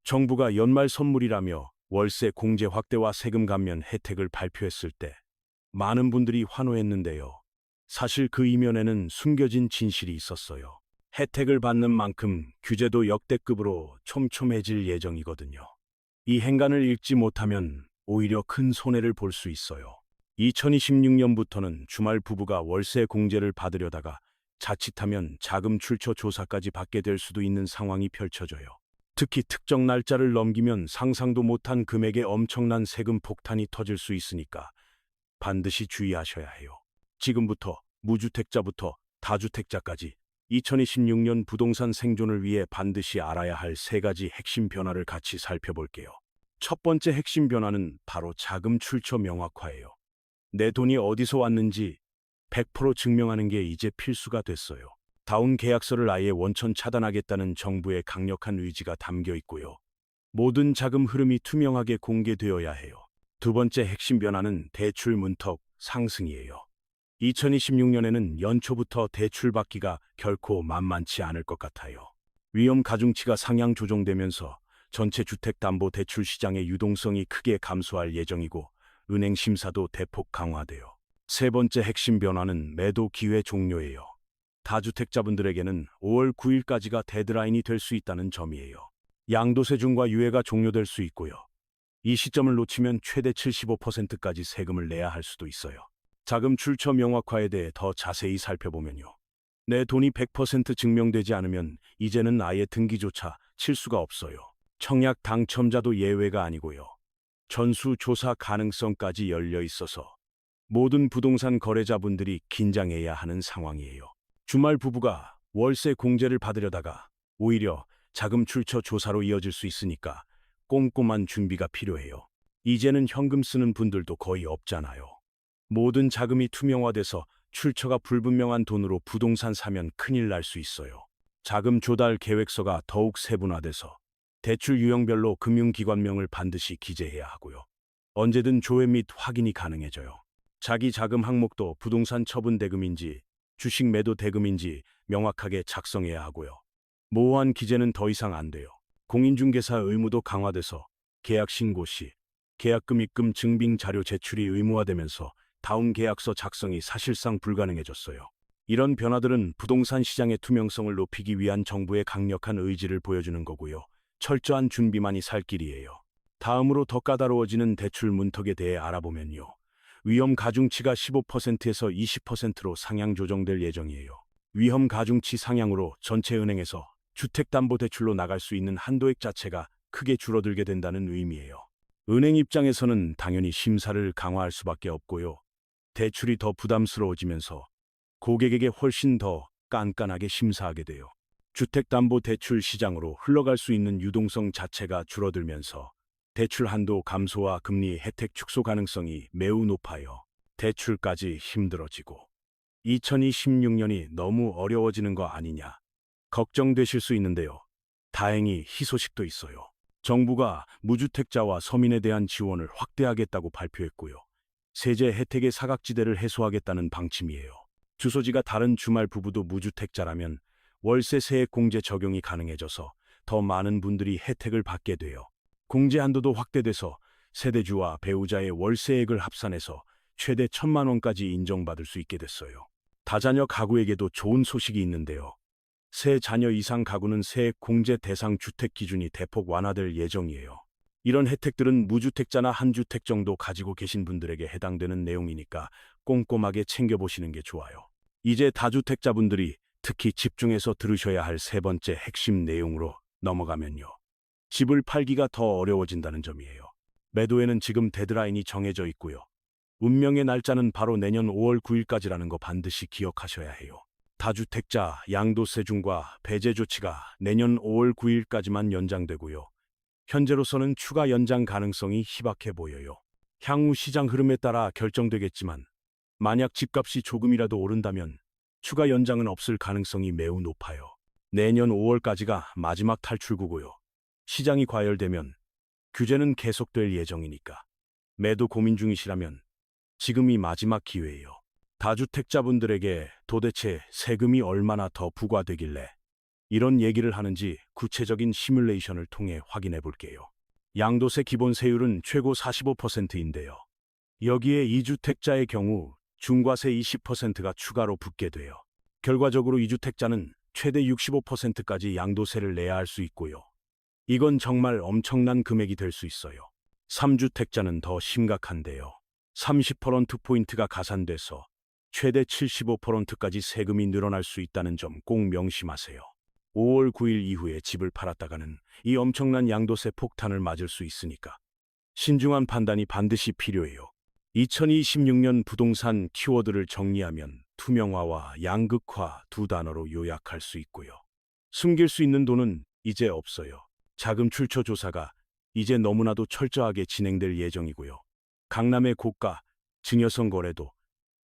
정부가 연말 선물이라며 월세 공제 확대와 세금 감면 혜택을 발표했을 때 많은 분들이 환호했는데요. 사실 그 이면에는 숨겨진 진실이 있었어요. 혜택을 받는 만큼 규제도 역대급으로 촘촘해질 예정이거든요. 이 행간을 읽지 못하면 오히려 큰 손해를 볼 수 있어요. 2026년부터는 주말 부부가 월세 공제를 받으려다가 자칫하면 자금 출처 조사까지 받게 될 수도 있는 상황이 펼쳐져요. 특히 특정 날짜를 넘기면 상상도 못한 금액의 엄청난 세금 폭탄이 터질 수 있으니까 반드시 주의하셔야 해요. 지금부터 무주택자부터 다주택자까지 2026년 부동산 생존을 위해 반드시 알아야 할 세 가지 핵심 변화를 같이 살펴볼게요. 첫 번째 핵심 변화는 바로 자금 출처 명확화예요. 내 돈이 어디서 왔는지 100% 증명하는 게 이제 필수가 됐어요. 다운 계약서를 아예 원천 차단하겠다는 정부의 강력한 의지가 담겨 있고요. 모든 자금 흐름이 투명하게 공개되어야 해요. 두 번째 핵심 변화는 대출 문턱 상승이에요. 2026년에는 연초부터 대출 받기가 결코 만만치 않을 것 같아요. 위험 가중치가 상향 조정되면서 전체 주택담보대출 시장의 유동성이 크게 감소할 예정이고 은행 심사도 대폭 강화돼요. 세 번째 핵심 변화는 매도 기회 종료예요. 다주택자분들에게는 5월 9일까지가 데드라인이 될 수 있다는 점이에요. 양도세 중과 유예가 종료될 수 있고요. 이 시점을 놓치면 최대 75%까지 세금을 내야 할 수도 있어요. 자금 출처 명확화에 대해 더 자세히 살펴보면요. 내 돈이 100% 증명되지 않으면 이제는 아예 등기조차 칠 수가 없어요. 청약 당첨자도 예외가 아니고요. 전수조사 가능성까지 열려 있어서 모든 부동산 거래자분들이 긴장해야 하는 상황이에요. 주말 부부가 월세 공제를 받으려다가 오히려 자금 출처 조사로 이어질 수 있으니까 꼼꼼한 준비가 필요해요. 이제는 현금 쓰는 분들도 거의 없잖아요. 모든 자금이 투명화돼서 출처가 불분명한 돈으로 부동산 사면 큰일 날 수 있어요. 자금 조달 계획서가 더욱 세분화돼서 대출 유형별로 금융기관명을 반드시 기재해야 하고요. 언제든 조회 및 확인이 가능해져요. 자기 자금 항목도 부동산 처분 대금인지 주식 매도 대금인지 명확하게 작성해야 하고요. 모호한 기재는 더 이상 안 돼요. 공인중개사 의무도 강화돼서 계약 신고 시 계약금 입금 증빙 자료 제출이 의무화되면서 다운 계약서 작성이 사실상 불가능해졌어요. 이런 변화들은 부동산 시장의 투명성을 높이기 위한 정부의 강력한 의지를 보여주는 거고요. 철저한 준비만이 살 길이에요. 다음으로 더 까다로워지는 대출 문턱에 대해 알아보면요. 위험 가중치가 15%에서 20%로 상향 조정될 예정이에요. 위험 가중치 상향으로 전체 은행에서 주택담보대출로 나갈 수 있는 한도액 자체가 크게 줄어들게 된다는 의미예요. 은행 입장에서는 당연히 심사를 강화할 수밖에 없고요. 대출이 더 부담스러워지면서 고객에게 훨씬 더 깐깐하게 심사하게 돼요. 주택담보대출 시장으로 흘러갈 수 있는 유동성 자체가 줄어들면서 대출 한도 감소와 금리 혜택 축소 가능성이 매우 높아요. 대출까지 힘들어지고 2026년이 너무 어려워지는 거 아니냐 걱정되실 수 있는데요. 다행히 희소식도 있어요. 정부가 무주택자와 서민에 대한 지원을 확대하겠다고 발표했고요. 세제 혜택의 사각지대를 해소하겠다는 방침이에요. 주소지가 다른 주말 부부도 무주택자라면 월세 세액 공제 적용이 가능해져서 더 많은 분들이 혜택을 받게 돼요. 공제 한도도 확대돼서 세대주와 배우자의 월세액을 합산해서 최대 1,000만 원까지 인정받을 수 있게 됐어요. 다자녀 가구에게도 좋은 소식이 있는데요. 세 자녀 이상 가구는 세액 공제 대상 주택 기준이 대폭 완화될 예정이에요. 이런 혜택들은 무주택자나 한주택 정도 가지고 계신 분들에게 해당되는 내용이니까 꼼꼼하게 챙겨보시는 게 좋아요. 이제 다주택자분들이 특히 집중해서 들으셔야 할 세 번째 핵심 내용으로 넘어가면요. 집을 팔기가 더 어려워진다는 점이에요. 매도에는 지금 데드라인이 정해져 있고요. 운명의 날짜는 바로 내년 5월 9일까지라는 거 반드시 기억하셔야 해요. 다주택자 양도세 중과 배제 조치가 내년 5월 9일까지만 연장되고요. 현재로서는 추가 연장 가능성이 희박해 보여요. 향후 시장 흐름에 따라 결정되겠지만 만약 집값이 조금이라도 오른다면 추가 연장은 없을 가능성이 매우 높아요. 내년 5월까지가 마지막 탈출구고요. 시장이 과열되면 규제는 계속될 예정이니까 매도 고민 중이시라면 지금이 마지막 기회예요. 다주택자분들에게 도대체 세금이 얼마나 더 부과되길래 이런 얘기를 하는지 구체적인 시뮬레이션을 통해 확인해 볼게요. 양도세 기본 세율은 최고 45%인데요. 여기에 2주택자의 경우 중과세 20%가 추가로 붙게 돼요. 결과적으로 2주택자는 최대 65%까지 양도세를 내야 할 수 있고요. 이건 정말 엄청난 금액이 될 수 있어요. 3주택자는 더 심각한데요. 30%포인트가 가산돼서 최대 75%까지 세금이 늘어날 수 있다는 점 꼭 명심하세요. 5월 9일 이후에 집을 팔았다가는 이 엄청난 양도세 폭탄을 맞을 수 있으니까 신중한 판단이 반드시 필요해요. 2026년 부동산 키워드를 정리하면 투명화와 양극화 두 단어로 요약할 수 있고요. 숨길 수 있는 돈은 이제 없어요. 자금 출처 조사가 이제 너무나도 철저하게 진행될 예정이고요. 강남의 고가, 증여성 거래도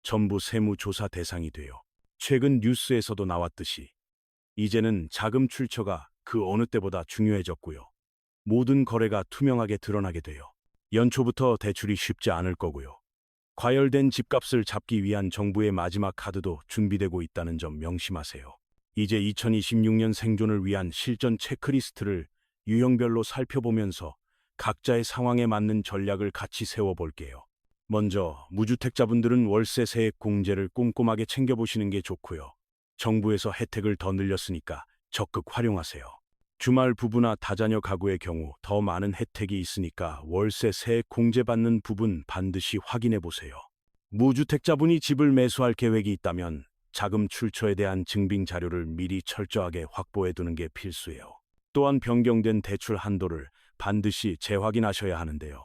전부 세무조사 대상이 돼요. 최근 뉴스에서도 나왔듯이 이제는 자금 출처가 그 어느 때보다 중요해졌고요. 모든 거래가 투명하게 드러나게 돼요. 연초부터 대출이 쉽지 않을 거고요. 과열된 집값을 잡기 위한 정부의 마지막 카드도 준비되고 있다는 점 명심하세요. 이제 2026년 생존을 위한 실전 체크리스트를 유형별로 살펴보면서 각자의 상황에 맞는 전략을 같이 세워볼게요. 먼저 무주택자분들은 월세 세액 공제를 꼼꼼하게 챙겨보시는 게 좋고요. 정부에서 혜택을 더 늘렸으니까 적극 활용하세요. 주말 부부나 다자녀 가구의 경우 더 많은 혜택이 있으니까 월세 세액 공제받는 부분 반드시 확인해 보세요. 무주택자분이 집을 매수할 계획이 있다면 자금 출처에 대한 증빙 자료를 미리 철저하게 확보해 두는 게 필수예요. 또한 변경된 대출 한도를 반드시 재확인하셔야 하는데요.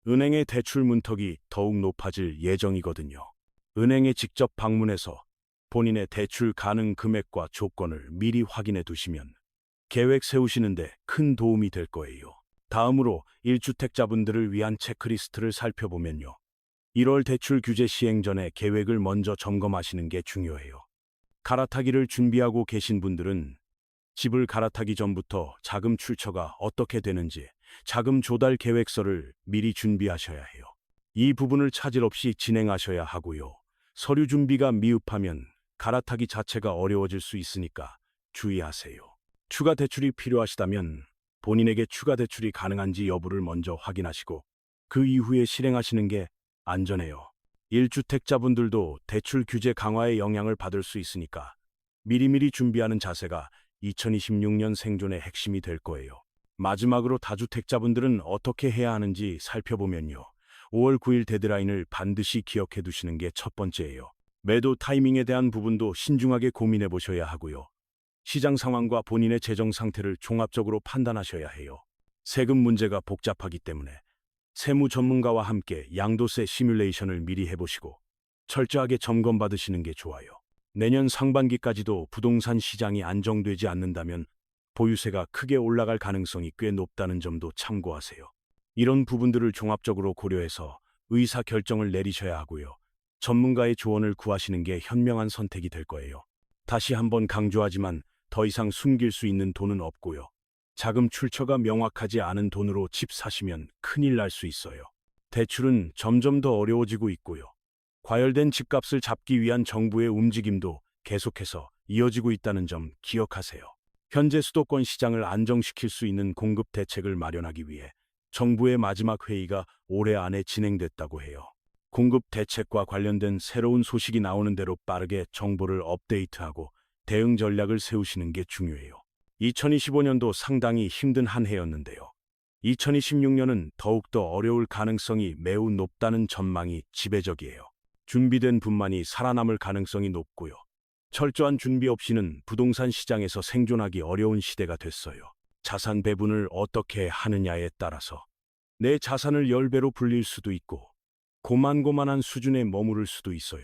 은행의 대출 문턱이 더욱 높아질 예정이거든요. 은행에 직접 방문해서 본인의 대출 가능 금액과 조건을 미리 확인해 두시면 계획 세우시는데 큰 도움이 될 거예요. 다음으로 1주택자분들을 위한 체크리스트를 살펴보면요. 1월 대출 규제 시행 전에 계획을 먼저 점검하시는 게 중요해요. 갈아타기를 준비하고 계신 분들은 집을 갈아타기 전부터 자금 출처가 어떻게 되는지 자금 조달 계획서를 미리 준비하셔야 해요. 이 부분을 차질 없이 진행하셔야 하고요. 서류 준비가 미흡하면 갈아타기 자체가 어려워질 수 있으니까 주의하세요. 추가 대출이 필요하시다면 본인에게 추가 대출이 가능한지 여부를 먼저 확인하시고 그 이후에 실행하시는 게 안전해요. 1주택자분들도 대출 규제 강화의 영향을 받을 수 있으니까 미리미리 준비하는 자세가 2026년 생존의 핵심이 될 거예요. 마지막으로 다주택자분들은 어떻게 해야 하는지 살펴보면요. 5월 9일 데드라인을 반드시 기억해 두시는 게 첫 번째예요. 매도 타이밍에 대한 부분도 신중하게 고민해 보셔야 하고요. 시장 상황과 본인의 재정 상태를 종합적으로 판단하셔야 해요. 세금 문제가 복잡하기 때문에 세무 전문가와 함께 양도세 시뮬레이션을 미리 해보시고 철저하게 점검받으시는 게 좋아요. 내년 상반기까지도 부동산 시장이 안정되지 않는다면 보유세가 크게 올라갈 가능성이 꽤 높다는 점도 참고하세요. 이런 부분들을 종합적으로 고려해서 의사 결정을 내리셔야 하고요. 전문가의 조언을 구하시는 게 현명한 선택이 될 거예요. 다시 한번 강조하지만 더 이상 숨길 수 있는 돈은 없고요. 자금 출처가 명확하지 않은 돈으로 집 사시면 큰일 날 수 있어요. 대출은 점점 더 어려워지고 있고요. 과열된 집값을 잡기 위한 정부의 움직임도 계속해서 이어지고 있다는 점 기억하세요. 현재 수도권 시장을 안정시킬 수 있는 공급 대책을 마련하기 위해 정부의 마지막 회의가 올해 안에 진행됐다고 해요. 공급 대책과 관련된 새로운 소식이 나오는 대로 빠르게 정보를 업데이트하고 대응 전략을 세우시는 게 중요해요. 2025년도 상당히 힘든 한 해였는데요. 2026년은 더욱더 어려울 가능성이 매우 높다는 전망이 지배적이에요. 준비된 분만이 살아남을 가능성이 높고요. 철저한 준비 없이는 부동산 시장에서 생존하기 어려운 시대가 됐어요. 자산 배분을 어떻게 하느냐에 따라서 내 자산을 10배로 불릴 수도 있고 고만고만한 수준에 머무를 수도 있어요.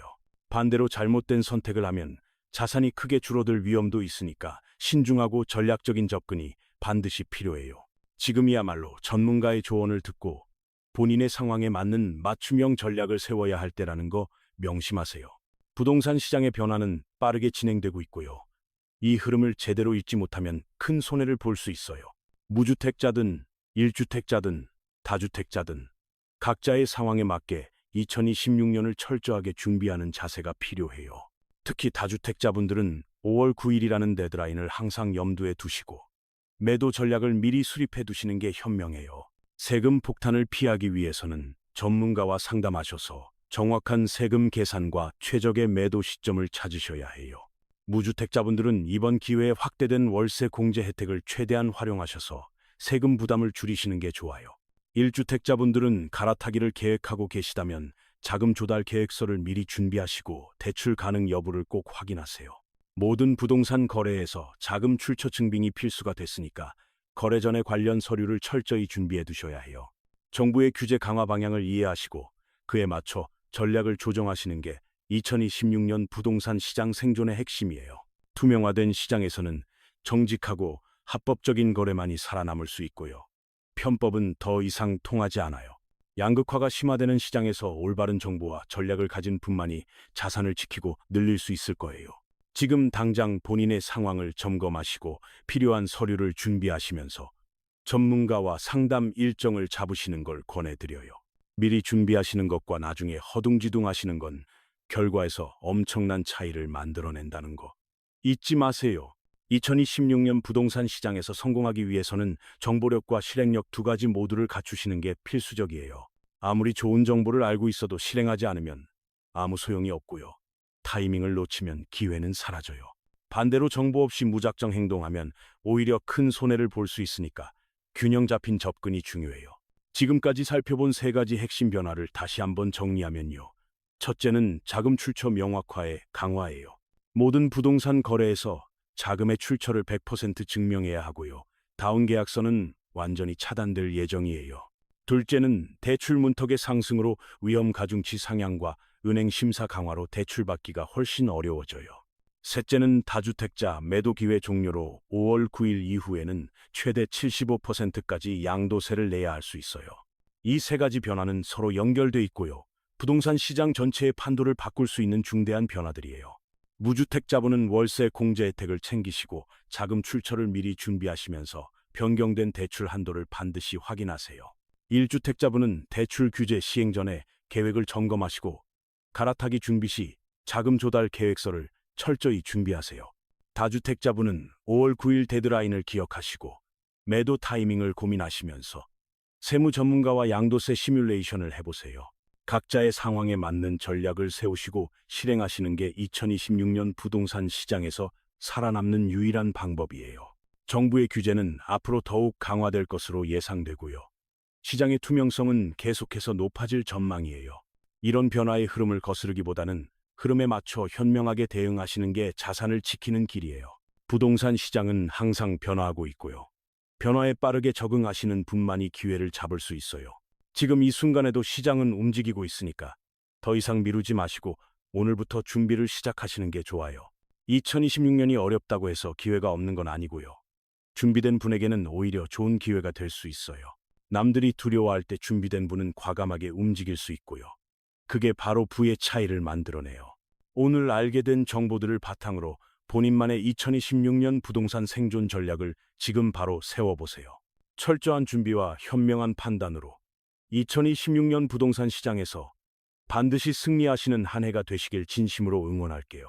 반대로 잘못된 선택을 하면 자산이 크게 줄어들 위험도 있으니까 신중하고 전략적인 접근이 반드시 필요해요. 지금이야말로 전문가의 조언을 듣고 본인의 상황에 맞는 맞춤형 전략을 세워야 할 때라는 거 명심하세요. 부동산 시장의 변화는 빠르게 진행되고 있고요. 이 흐름을 제대로 읽지 못하면 큰 손해를 볼 수 있어요. 무주택자든 1주택자든 다주택자든 각자의 상황에 맞게 2026년을 철저하게 준비하는 자세가 필요해요. 특히 다주택자분들은 5월 9일이라는 데드라인을 항상 염두에 두시고 매도 전략을 미리 수립해 두시는 게 현명해요. 세금 폭탄을 피하기 위해서는 전문가와 상담하셔서 정확한 세금 계산과 최적의 매도 시점을 찾으셔야 해요. 무주택자분들은 이번 기회에 확대된 월세 공제 혜택을 최대한 활용하셔서 세금 부담을 줄이시는 게 좋아요. 1주택자분들은 갈아타기를 계획하고 계시다면 자금 조달 계획서를 미리 준비하시고 대출 가능 여부를 꼭 확인하세요. 모든 부동산 거래에서 자금 출처 증빙이 필수가 됐으니까 거래 전에 관련 서류를 철저히 준비해 두셔야 해요. 정부의 규제 강화 방향을 이해하시고 그에 맞춰 전략을 조정하시는 게 2026년 부동산 시장 생존의 핵심이에요. 투명화된 시장에서는 정직하고 합법적인 거래만이 살아남을 수 있고요. 편법은 더 이상 통하지 않아요. 양극화가 심화되는 시장에서 올바른 정보와 전략을 가진 분만이 자산을 지키고 늘릴 수 있을 거예요. 지금 당장 본인의 상황을 점검하시고 필요한 서류를 준비하시면서 전문가와 상담 일정을 잡으시는 걸 권해드려요. 미리 준비하시는 것과 나중에 허둥지둥 하시는 건 결과에서 엄청난 차이를 만들어낸다는 거 잊지 마세요. 2026년 부동산 시장에서 성공하기 위해서는 정보력과 실행력 두 가지 모두를 갖추시는 게 필수적이에요. 아무리 좋은 정보를 알고 있어도 실행하지 않으면 아무 소용이 없고요. 타이밍을 놓치면 기회는 사라져요. 반대로 정보 없이 무작정 행동하면 오히려 큰 손해를 볼 수 있으니까 균형 잡힌 접근이 중요해요. 지금까지 살펴본 세 가지 핵심 변화를 다시 한번 정리하면요. 첫째는 자금 출처 명확화의 강화예요. 모든 부동산 거래에서 자금의 출처를 100% 증명해야 하고요. 다운 계약서는 완전히 차단될 예정이에요. 둘째는 대출 문턱의 상승으로 위험 가중치 상향과 은행 심사 강화로 대출받기가 훨씬 어려워져요. 셋째는 다주택자 매도 기회 종료로 5월 9일 이후에는 최대 75%까지 양도세를 내야 할 수 있어요. 이 세 가지 변화는 서로 연결돼 있고요. 부동산 시장 전체의 판도를 바꿀 수 있는 중대한 변화들이에요. 무주택자분은 월세 공제 혜택을 챙기시고 자금 출처를 미리 준비하시면서 변경된 대출 한도를 반드시 확인하세요. 1주택자분은 대출 규제 시행 전에 계획을 점검하시고 갈아타기 준비 시 자금 조달 계획서를 철저히 준비하세요. 다주택자분은 5월 9일 데드라인을 기억하시고 매도 타이밍을 고민하시면서 세무 전문가와 양도세 시뮬레이션을 해보세요. 각자의 상황에 맞는 전략을 세우시고 실행하시는 게 2026년 부동산 시장에서 살아남는 유일한 방법이에요. 정부의 규제는 앞으로 더욱 강화될 것으로 예상되고요. 시장의 투명성은 계속해서 높아질 전망이에요. 이런 변화의 흐름을 거스르기보다는 흐름에 맞춰 현명하게 대응하시는 게 자산을 지키는 길이에요. 부동산 시장은 항상 변화하고 있고요. 변화에 빠르게 적응하시는 분만이 기회를 잡을 수 있어요. 지금 이 순간에도 시장은 움직이고 있으니까 더 이상 미루지 마시고 오늘부터 준비를 시작하시는 게 좋아요. 2026년이 어렵다고 해서 기회가 없는 건 아니고요. 준비된 분에게는 오히려 좋은 기회가 될 수 있어요. 남들이 두려워할 때 준비된 분은 과감하게 움직일 수 있고요. 그게 바로 부의 차이를 만들어내요. 오늘 알게 된 정보들을 바탕으로 본인만의 2026년 부동산 생존 전략을 지금 바로 세워보세요. 철저한 준비와 현명한 판단으로 2026년 부동산 시장에서 반드시 승리하시는 한 해가 되시길 진심으로 응원할게요.